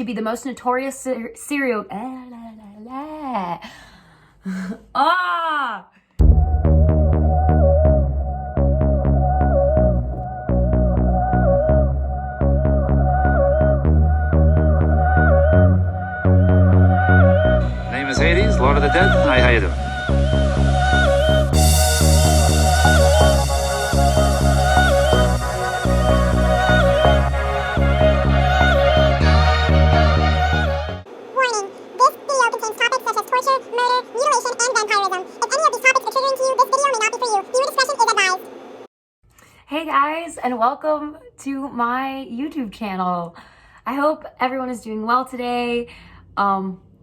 to be the most notorious serial... Ah! Name is Hades, Lord of the Dead. Hi, how you doing? Warning, this video contains topics such as torture, murder, mutilation, and vampirism. If any of these topics are triggering to you, this video may not be for you. Viewer discretion is advised. Hey guys, and welcome to my YouTube channel. I hope everyone is doing well today,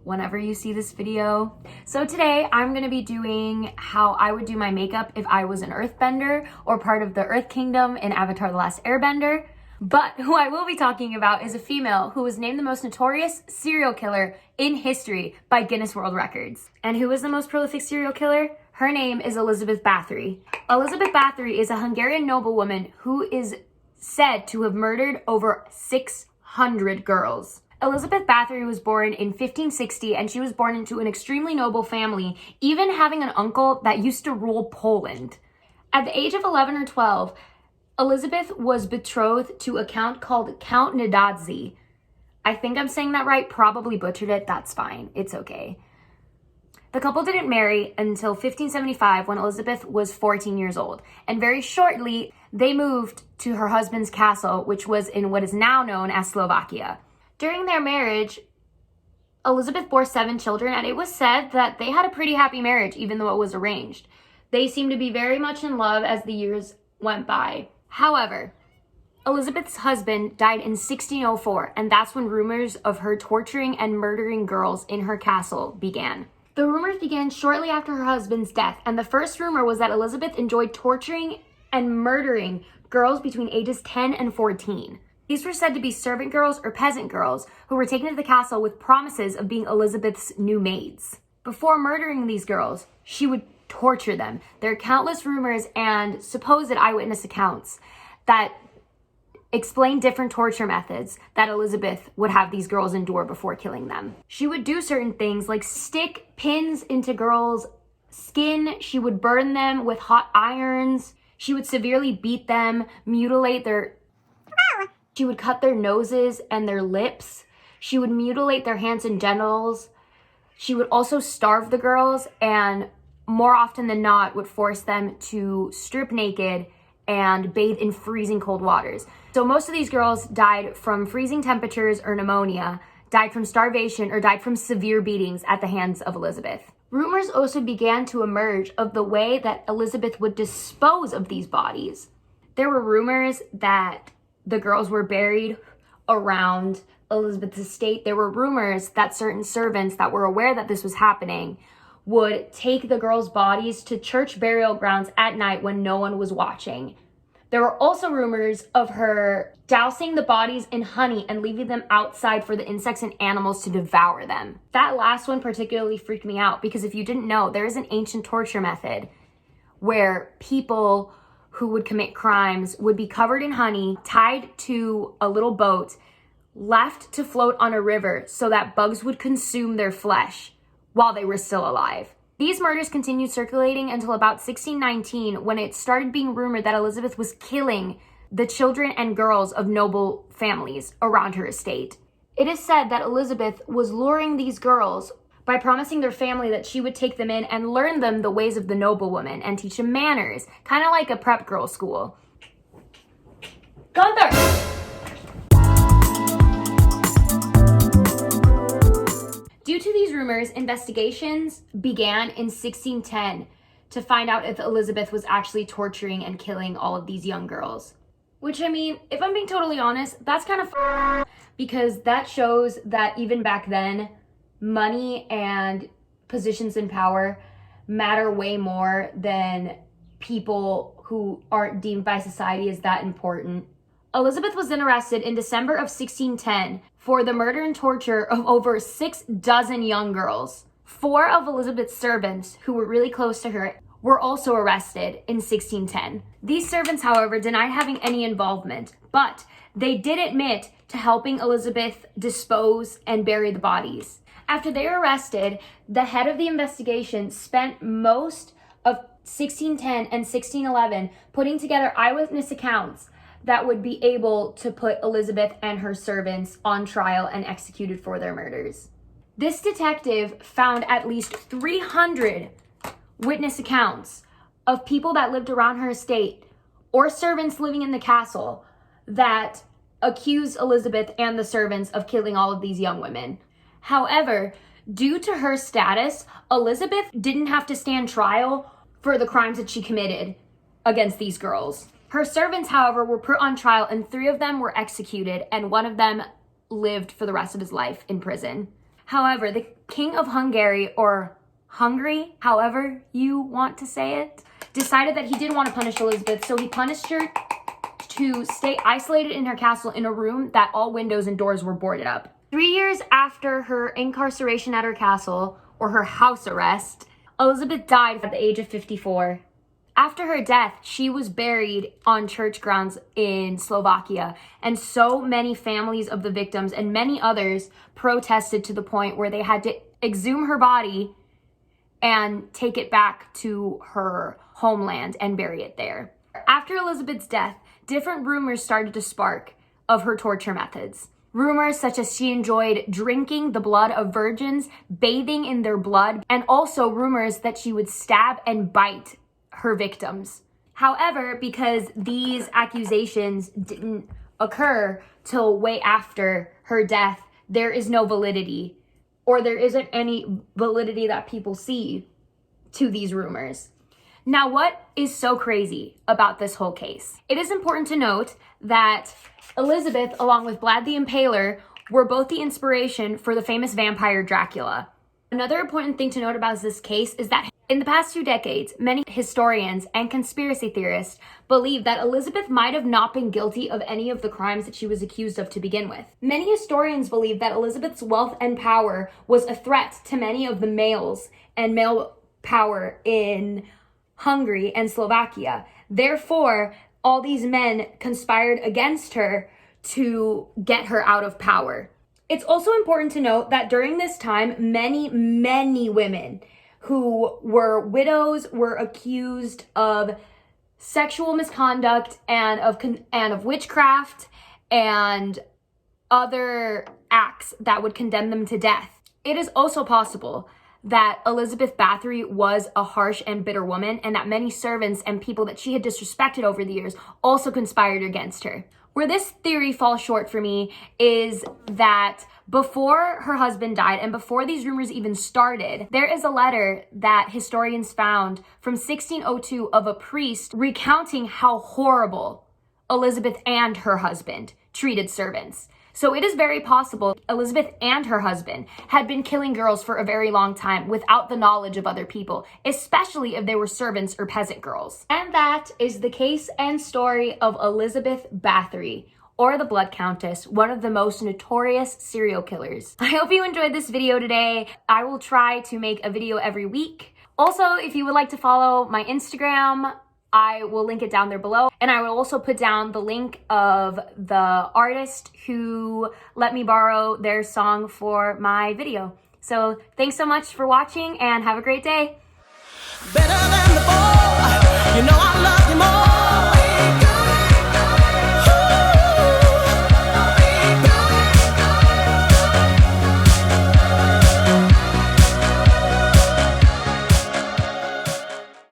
whenever you see this video. So today I'm gonna be doing how I would do my makeup if I was an earthbender or part of the Earth Kingdom in Avatar: The Last Airbender. But who I will be talking about is a female who was named the most notorious serial killer in history by Guinness World Records. And who is the most prolific serial killer? Her name is Elizabeth Bathory. Elizabeth Bathory is a Hungarian noblewoman who is said to have murdered over 600 girls. Elizabeth Bathory was born in 1560, and she was born into an extremely noble family, even having an uncle that used to rule Poland. At the age of 11 or 12, Elizabeth was betrothed to a count called Count Nadadzi. I think I'm saying that right, probably butchered it, that's fine, it's okay. The couple didn't marry until 1575 when Elizabeth was 14 years old, and very shortly they moved to her husband's castle, which was in what is now known as Slovakia. During their marriage, Elizabeth bore 7 children, and it was said that they had a pretty happy marriage, even though it was arranged. They seemed to be very much in love as the years went by. However, Elizabeth's husband died in 1604, and that's when rumors of her torturing and murdering girls in her castle began. The rumors began shortly after her husband's death, and the first rumor was that Elizabeth enjoyed torturing and murdering girls between ages 10 and 14. These were said to be servant girls or peasant girls who were taken to the castle with promises of being Elizabeth's new maids. Before murdering these girls, she would torture them. There are countless rumors and supposed eyewitness accounts that explain different torture methods that Elizabeth would have these girls endure before killing them. She would do certain things like stick pins into girls' skin. She would burn them with hot irons. She would severely beat them, mutilate their... She would cut their noses and their lips. She would mutilate their hands and genitals. She would also starve the girls, and more often than not would force them to strip naked and bathe in freezing cold waters. So most of these girls died from freezing temperatures or pneumonia, died from starvation, or died from severe beatings at the hands of Elizabeth. Rumors also began to emerge of the way that Elizabeth would dispose of these bodies. There were rumors that the girls were buried around Elizabeth's estate. There were rumors that certain servants that were aware that this was happening would take the girls' bodies to church burial grounds at night when no one was watching. There were also rumors of her dousing the bodies in honey and leaving them outside for the insects and animals to devour them. That last one particularly freaked me out because if you didn't know, there is an ancient torture method where people who would commit crimes would be covered in honey, tied to a little boat, left to float on a river so that bugs would consume their flesh while they were still alive. These murders continued circulating until about 1619 when it started being rumored that Elizabeth was killing the children and girls of noble families around her estate. It is said that Elizabeth was luring these girls by promising their family that she would take them in and learn them the ways of the noblewoman and teach them manners, kind of like a prep girl school. Gunther! Due to these rumors, investigations began in 1610 to find out if Elizabeth was actually torturing and killing all of these young girls. Which, I mean, if I'm being totally honest, that's kind of because that shows that even back then, money and positions in power matter way more than people who aren't deemed by society as that important. Elizabeth was then arrested in December of 1610 for the murder and torture of over 6 dozen young girls. 4 of Elizabeth's servants, who were really close to her, were also arrested in 1610. These servants, however, denied having any involvement, but they did admit to helping Elizabeth dispose and bury the bodies. After they were arrested, the head of the investigation spent most of 1610 and 1611 putting together eyewitness accounts that would be able to put Elizabeth and her servants on trial and executed for their murders. This detective found at least 300 witness accounts of people that lived around her estate or servants living in the castle that accused Elizabeth and the servants of killing all of these young women. However, due to her status, Elizabeth didn't have to stand trial for the crimes that she committed against these girls. Her servants, however, were put on trial and 3 of them were executed and 1 of them lived for the rest of his life in prison. However, the King of Hungary, or Hungary, however you want to say it, decided that he didn't want to punish Elizabeth, so he punished her to stay isolated in her castle in a room that all windows and doors were boarded up. 3 years after her incarceration at her castle, or her house arrest, Elizabeth died at the age of 54. After her death, she was buried on church grounds in Slovakia, and so many families of the victims and many others protested to the point where they had to exhume her body and take it back to her homeland and bury it there. After Elizabeth's death, different rumors started to spark of her torture methods. Rumors such as she enjoyed drinking the blood of virgins, bathing in their blood, and also rumors that she would stab and bite her victims. However, because these accusations didn't occur till way after her death, there is no validity, or there isn't any validity that people see to these rumors. Now, what is so crazy about this whole case? It is important to note that Elizabeth, along with Vlad the Impaler, were both the inspiration for the famous vampire Dracula. Another important thing to note about this case is that in the past 2 decades, many historians and conspiracy theorists believe that Elizabeth might have not been guilty of any of the crimes that she was accused of to begin with. Many historians believe that Elizabeth's wealth and power was a threat to many of the males and male power in Hungary and Slovakia. Therefore, all these men conspired against her to get her out of power. It's also important to note that during this time, many women who were widows were accused of sexual misconduct and of witchcraft and other acts that would condemn them to death. It is also possible that Elizabeth Bathory was a harsh and bitter woman, and that many servants and people that she had disrespected over the years also conspired against her. Where this theory falls short for me is that before her husband died and before these rumors even started, there is a letter that historians found from 1602 of a priest recounting how horrible Elizabeth and her husband treated servants. So it is very possible Elizabeth and her husband had been killing girls for a very long time without the knowledge of other people, especially if they were servants or peasant girls. And that is the case and story of Elizabeth Bathory, or the Blood Countess, one of the most notorious serial killers. I hope you enjoyed this video today. I will try to make a video every week. Also, if you would like to follow my Instagram, I will link it down there below. And I will also put down the link of the artist who let me borrow their song for my video. So thanks so much for watching and have a great day. Better than before, you know I love you more.